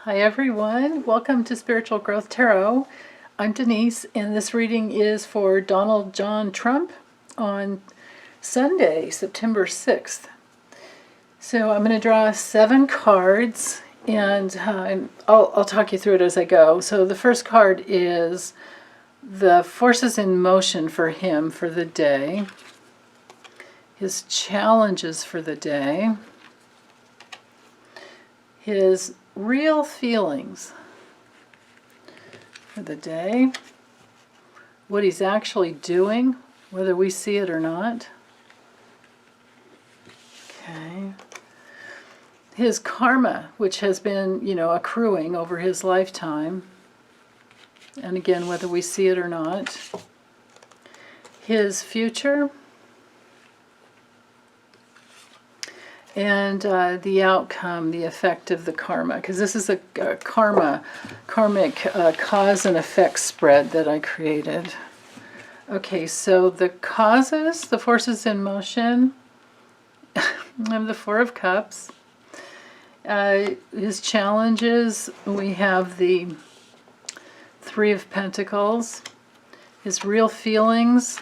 Hi everyone, welcome to Spiritual Growth Tarot. I'm Denise, and this reading is for Donald John Trump on Sunday, September 6th. So I'm going to draw 7 cards, and I'll talk you through it as I go. So the first card is the forces in motion for him for the day, his challenges for the day, his real feelings for the day, what he's actually doing, whether we see it or not. Okay. His karma, which has been, accruing over his lifetime. And again, whether we see it or not. His future. And the outcome, the effect of the karma, because this is a karmic cause and effect spread that I created. Okay, so the causes, the forces in motion, I have the Four of Cups. His challenges, we have the Three of Pentacles. His real feelings,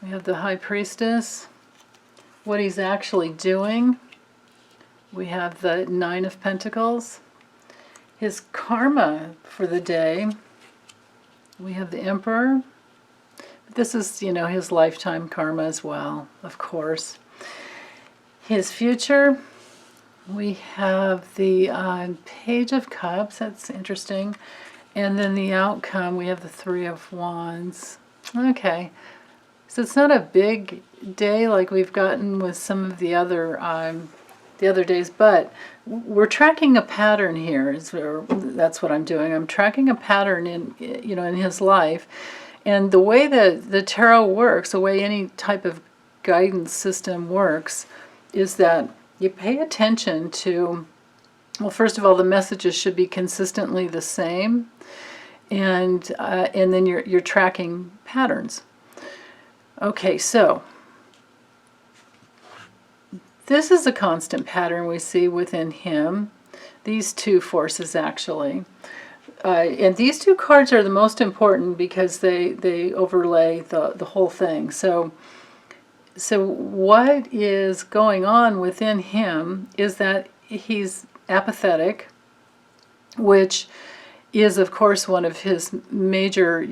we have the High Priestess. What he's actually doing, we have the Nine of Pentacles. His karma for the day, we have the Emperor. This is, his lifetime karma as well, of course. His future, we have the Page of Cups. That's interesting. And then the outcome, we have the Three of Wands. Okay. So it's not a big day like we've gotten with some of the other days, but we're tracking a pattern here. That's what I'm doing. I'm tracking a pattern in his life, and the way that the tarot works, the way any type of guidance system works, is that you pay attention to. Well, first of all, the messages should be consistently the same, and then you're tracking patterns. Okay, so this is a constant pattern we see within him. These two forces, actually. And these two cards are the most important because they overlay the whole thing. So what is going on within him is that he's apathetic, which is, of course, one of his major,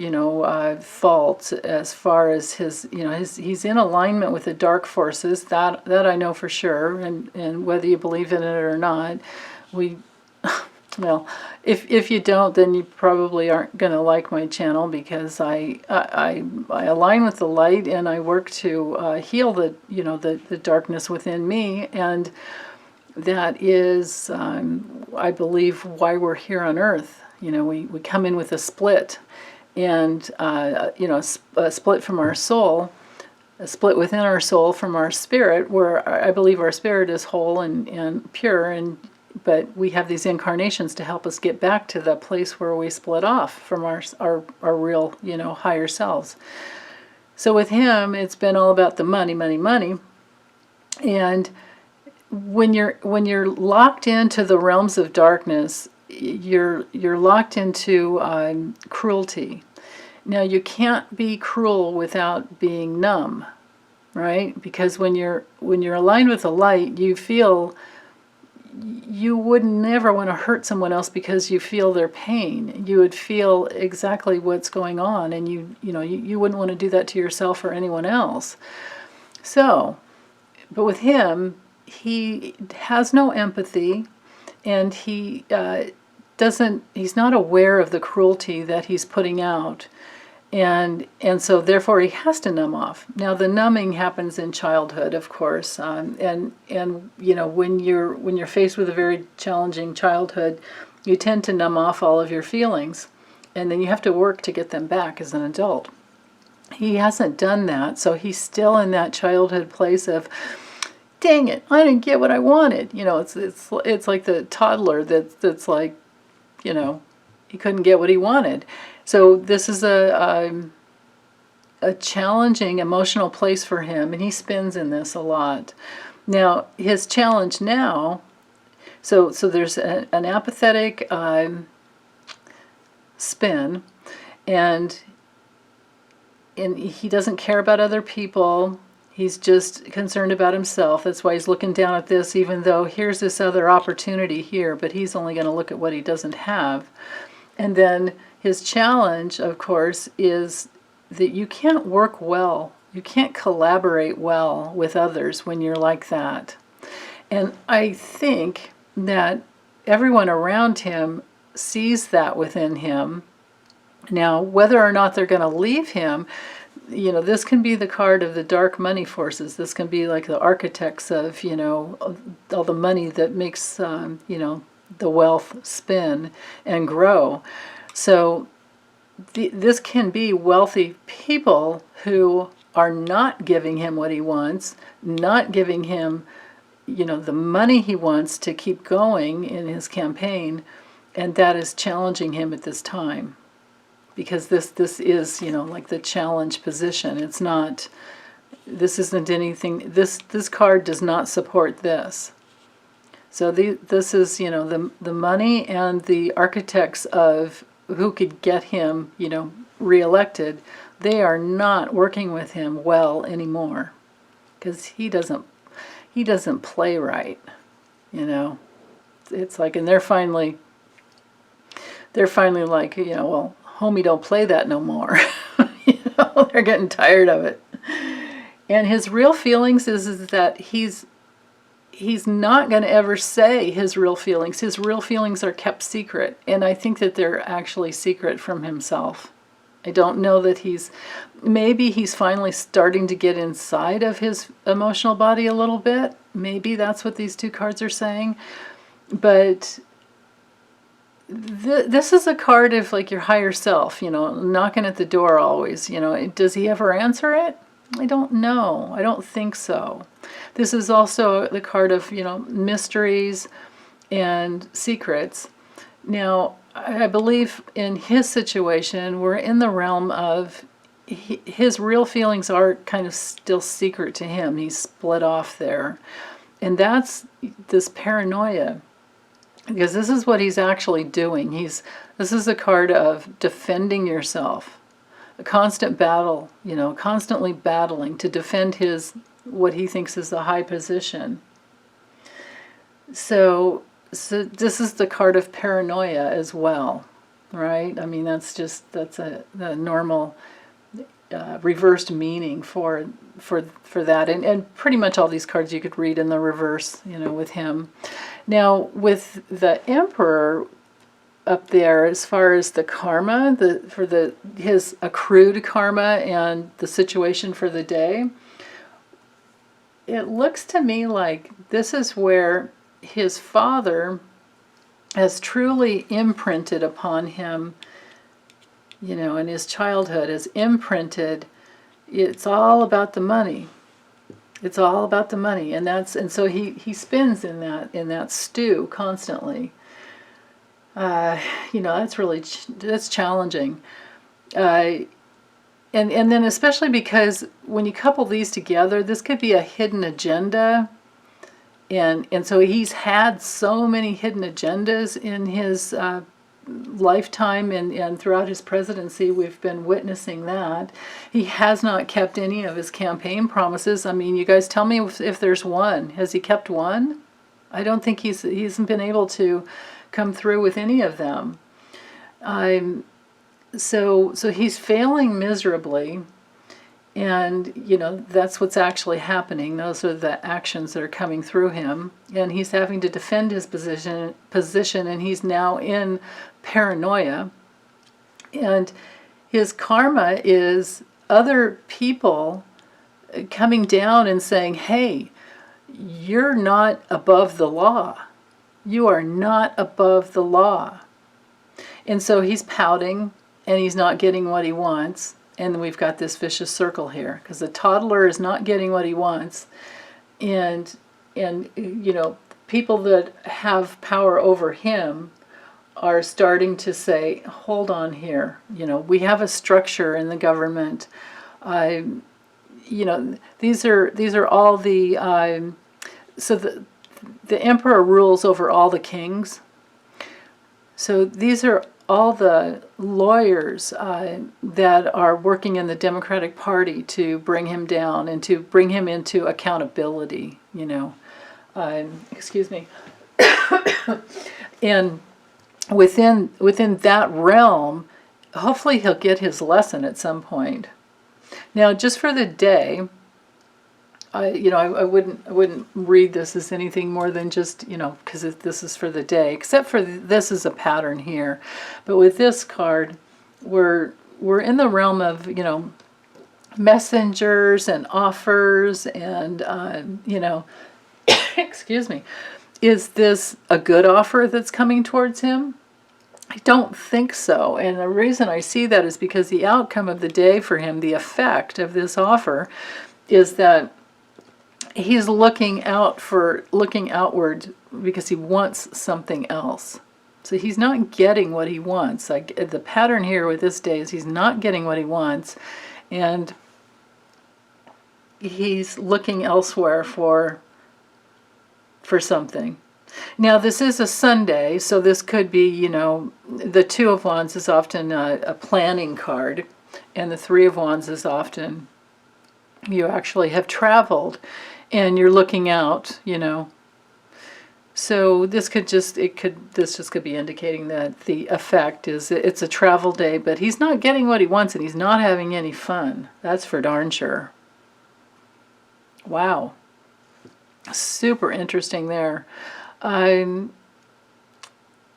faults as far as he's in alignment with the dark forces. That I know for sure, and whether you believe in it or not, well, if you don't, then you probably aren't going to like my channel, because I align with the light, and I work to heal the darkness within me, and that is, I believe, why we're here on Earth. We come in with a split, and a split from our soul, a split within our soul from our spirit, where I believe our spirit is whole and pure, but we have these incarnations to help us get back to the place where we split off from our real, higher selves. So with him, it's been all about the money, money, money, and when you're locked into the realms of darkness, you're locked into cruelty. Now, you can't be cruel without being numb, right? Because when you're aligned with the light, you feel you would never want to hurt someone else because you feel their pain. You would feel exactly what's going on, and you wouldn't want to do that to yourself or anyone else. So, but with him, he has no empathy, and he's not aware of the cruelty that he's putting out, and so therefore he has to numb off. Now, the numbing happens in childhood, of course, and when you're faced with a very challenging childhood, you tend to numb off all of your feelings, and then you have to work to get them back as an adult. He hasn't done that, so he's still in that childhood place of, dang it, I didn't get what I wanted. It's like the toddler that's like, he couldn't get what he wanted. So this is a challenging emotional place for him, and he spins in this a lot. Now, his challenge now, So there's an apathetic spin, and he doesn't care about other people. He's just concerned about himself. That's why he's looking down at this, even though here's this other opportunity here, but he's only going to look at what he doesn't have. And then his challenge, of course, is that you can't work well. You can't collaborate well with others when you're like that. And I think that everyone around him sees that within him. Now, whether or not they're going to leave him, this can be the card of the dark money forces. This can be like the architects of, all the money that makes, the wealth spin and grow. So this can be wealthy people who are not giving him what he wants, not giving him, the money he wants to keep going in his campaign, and that is challenging him at this time. Because this is, like the challenge position. It's not, this isn't anything, this card does not support this. So this is, the money and the architects of who could get him, reelected, they are not working with him well anymore. Because he doesn't play right, It's like, and they're finally like, well, homie, don't play that no more. They're getting tired of it. And his real feelings is that he's not going to ever say his real feelings. His real feelings are kept secret. And I think that they're actually secret from himself. I don't know that maybe he's finally starting to get inside of his emotional body a little bit. Maybe that's what these two cards are saying. But this is a card of like your higher self, knocking at the door always, Does he ever answer it? I don't know. I don't think so. This is also the card of, mysteries and secrets. Now, I believe in his situation, we're in the realm of his real feelings are kind of still secret to him. He's split off there. And that's this paranoia. Because this is what he's actually doing. This is a card of defending yourself. A constant battle, constantly battling to defend what he thinks is a high position. So this is the card of paranoia as well, right? I mean, that's a normal reversed meaning for that. And pretty much all these cards you could read in the reverse, with him. Now, with the Emperor up there, as far as the karma, his accrued karma and the situation for the day, it looks to me like this is where his father has truly imprinted upon him, in his childhood, has imprinted, it's all about the money. It's all about the money, and so he spins in that stew constantly. That's challenging, and then especially because when you couple these together, this could be a hidden agenda, and so he's had so many hidden agendas in his lifetime and throughout his presidency. We've been witnessing that. He has not kept any of his campaign promises. I mean, you guys tell me if there's one. Has he kept one? I don't think he hasn't been able to come through with any of them. So he's failing miserably, and that's what's actually happening. Those are the actions that are coming through him, and he's having to defend his position, and he's now in paranoia. And his karma is other people coming down and saying, hey, you're not above the law. You are not above the law. And so he's pouting, and he's not getting what he wants. And we've got this vicious circle here, because the toddler is not getting what he wants. And people that have power over him are starting to say, hold on here. We have a structure in the government. These are all the the emperor rules over all the kings. So these are all the lawyers that are working in the Democratic Party to bring him down and to bring him into accountability, you know. Excuse me. And within that realm, hopefully he'll get his lesson at some point. Now, just for the day, I wouldn't read this as anything more than just, because this is for the day, except for this is a pattern here. But with this card, we're in the realm of, messengers and offers and, excuse me. Is this a good offer that's coming towards him? I don't think so. And the reason I see that is because the outcome of the day for him, the effect of this offer, is that he's looking outward because he wants something else. So he's not getting what he wants. Like the pattern here with this day is he's not getting what he wants, and he's looking elsewhere for something. Now this is a Sunday, so this could be, the Two of Wands is often a planning card, and the Three of Wands is often you actually have traveled and you're looking out, So this could just be indicating that the effect is it's a travel day, but he's not getting what he wants and he's not having any fun. That's for darn sure. Wow. Super interesting there.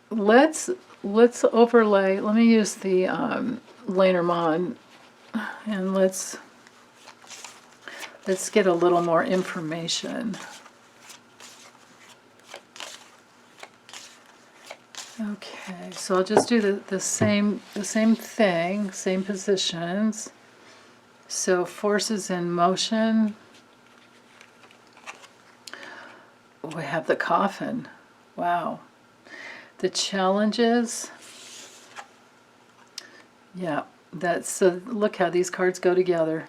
Let's overlay. Let me use the Lenormand, and let's get a little more information. Okay, so I'll just do the same thing, same positions. So forces in motion. We have the coffin. Wow. The challenges. Yeah, so look how these cards go together.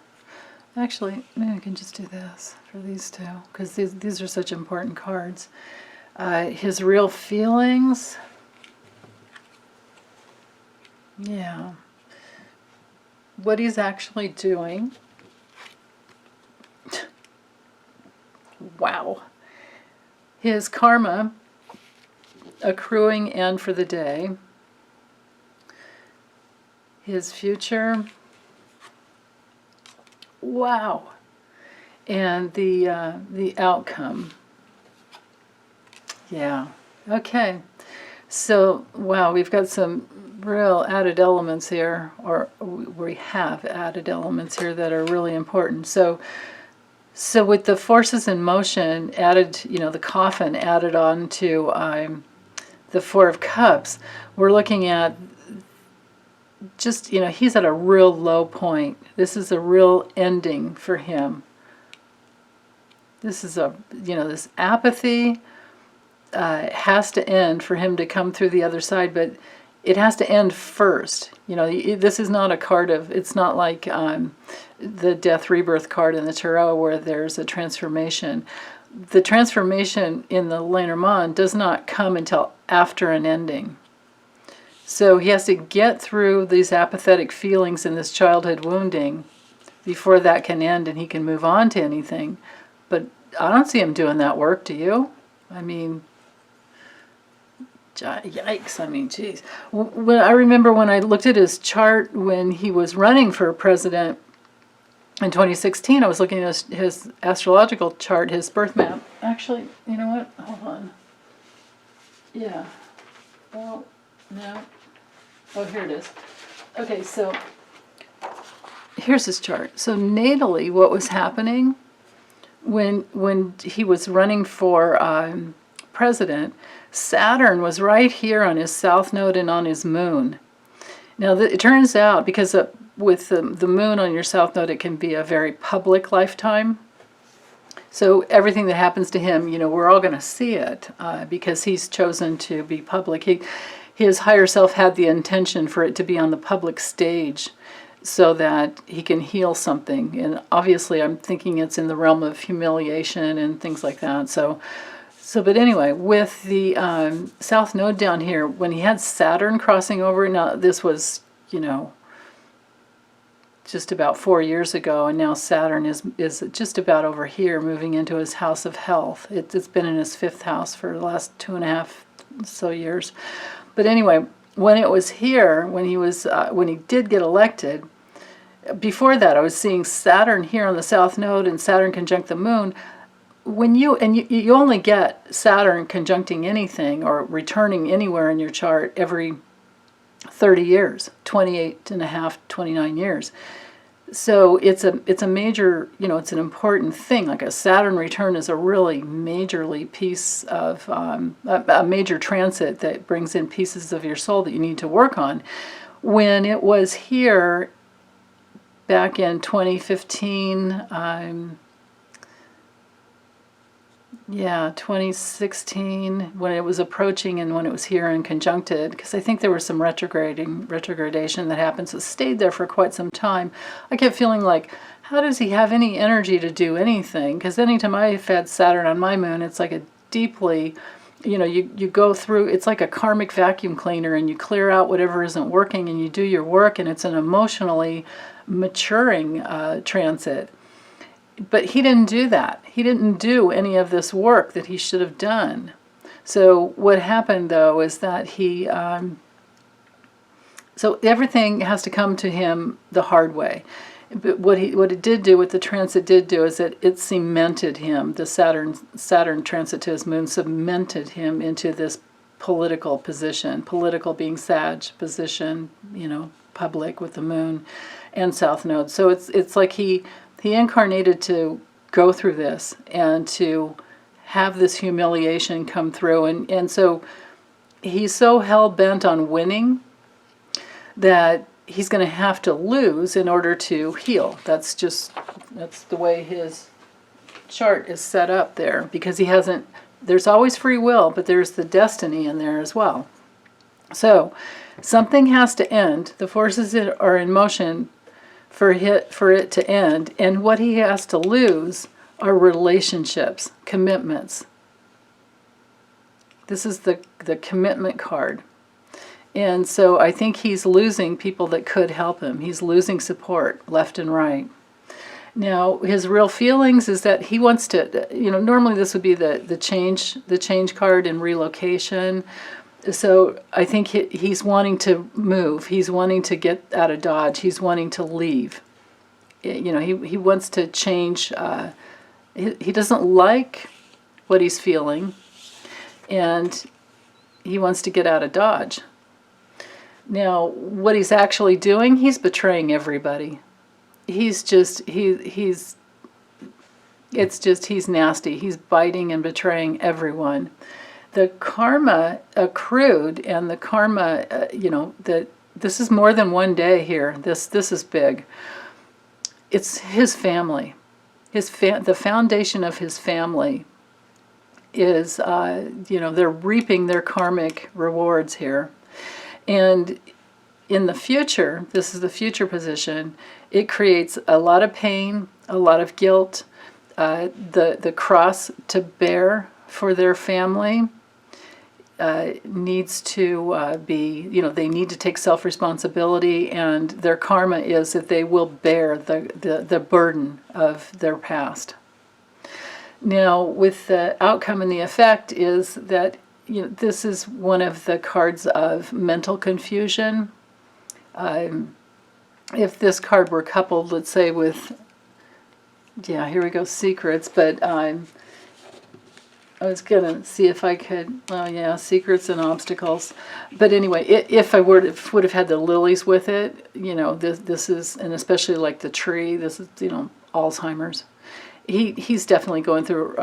Actually, maybe I can just do this for these two, because these are such important cards. His real feelings. Yeah. What he's actually doing. Wow. His karma, accruing end for the day. His future. Wow. And the outcome. Yeah. Okay. So, wow, we've got some real added elements here, or we have added elements here that are really important. So with the forces in motion added, the coffin added on to the Four of Cups, we're looking at just, he's at a real low point. This is a real ending for him. This is this apathy has to end for him to come through the other side, but it has to end first. This is not a card it's not like the Death Rebirth card in the Tarot where there's a transformation. The transformation in the Lenormand does not come until after an ending. So he has to get through these apathetic feelings and this childhood wounding before that can end and he can move on to anything. But I don't see him doing that work, do you? I mean, yikes, geez. I remember when I looked at his chart when he was running for president in 2016, I was looking at his astrological chart, his birth map. Actually, you know what? Hold on. Yeah. Well, no. Oh, here it is. Okay, so here's his chart. So natally, what was happening when he was running for president, Saturn was right here on his south node and on his moon. Now, it turns out, because with the moon on your south node, it can be a very public lifetime. So everything that happens to him, we're all going to see it because he's chosen to be public. His higher self had the intention for it to be on the public stage so that he can heal something. And obviously, I'm thinking it's in the realm of humiliation and things like that. So So, but anyway, with the South Node down here, when he had Saturn crossing over, now this was, you know, just about 4 years ago, and now Saturn is just about over here, moving into his house of health. It's been in his 5th house for the last 2.5 so years. But anyway, when it was here, when he did get elected, before that I was seeing Saturn here on the South Node and Saturn conjunct the Moon. When you only get Saturn conjuncting anything or returning anywhere in your chart every 30 years, 28 and a half, 29 years. So it's a major, you know, it's an important thing. Like a Saturn return is a really majorly piece of a major transit that brings in pieces of your soul that you need to work on. When it was here back in 2015, 2016, when it was approaching and when it was here and conjuncted, because I think there was some retrogradation that happened, so it stayed there for quite some time. I kept feeling like, how does he have any energy to do anything? Because anytime I've had Saturn on my moon, it's like a deeply, you know, you go through, it's like a karmic vacuum cleaner, and you clear out whatever isn't working and you do your work, and it's an emotionally maturing transit. But he didn't do that. He didn't do any of this work that he should have done. So what happened, though, is that he... so everything has to come to him the hard way. But what it did do, what the transit did do, is that it cemented him. The Saturn transit to his moon cemented him into this political position. Political being Sag position, you know, public with the moon and South Node. So it's like he incarnated to go through this and to have this humiliation come through. And so he's so hell-bent on winning that he's going to have to lose in order to heal. That's the way his chart is set up there, because he hasn't, there's always free will, but there's the destiny in there as well. So something has to end. The forces are in motion for it to end, and what he has to lose are relationships, commitments. This is the commitment card. And so I think he's losing people that could help him. He's losing support left and right. Now, his real feelings is that he wants to, you know, normally this would be the change card and relocation. So I think he's wanting to move. He's wanting to get out of Dodge. He's wanting to leave. You know, he wants to change. He doesn't like what he's feeling, and he wants to get out of Dodge. Now, what he's actually doing, he's betraying everybody. He's nasty. He's biting and betraying everyone. The karma accrued, and the karma, you know, that this is more than one day here. This is big. It's his family. The foundation of his family is, you know, they're reaping their karmic rewards here. And in the future, this is the future position, it creates a lot of pain, a lot of guilt, the cross to bear for their family needs to be, you know, they need to take self-responsibility, and their karma is that they will bear the burden of their past. Now, with the outcome and the effect is that, you know, this is one of the cards of mental confusion. If this card were coupled, let's say with, yeah, here we go, secrets, but I was going to see if I could, oh yeah, secrets and obstacles. But anyway, if I would have had the lilies with it, you know, this is, and especially like the tree, this is, you know, Alzheimer's. He's definitely going through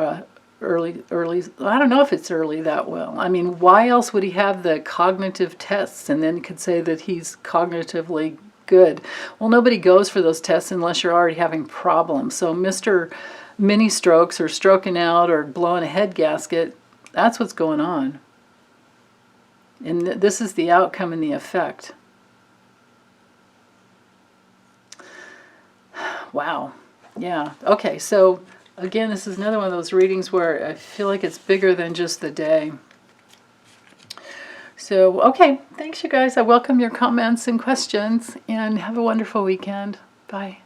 early, I don't know if it's early that well. I mean, why else would he have the cognitive tests and then could say that he's cognitively good? Well, nobody goes for those tests unless you're already having problems. So Mr. Mini strokes or stroking out or blowing a head gasket, that's what's going on. And this is the outcome and the effect. Wow. Yeah. Okay, so again, this is another one of those readings where I feel like it's bigger than just the day. So, okay, thanks you guys. I welcome your comments and questions, and have a wonderful weekend. Bye.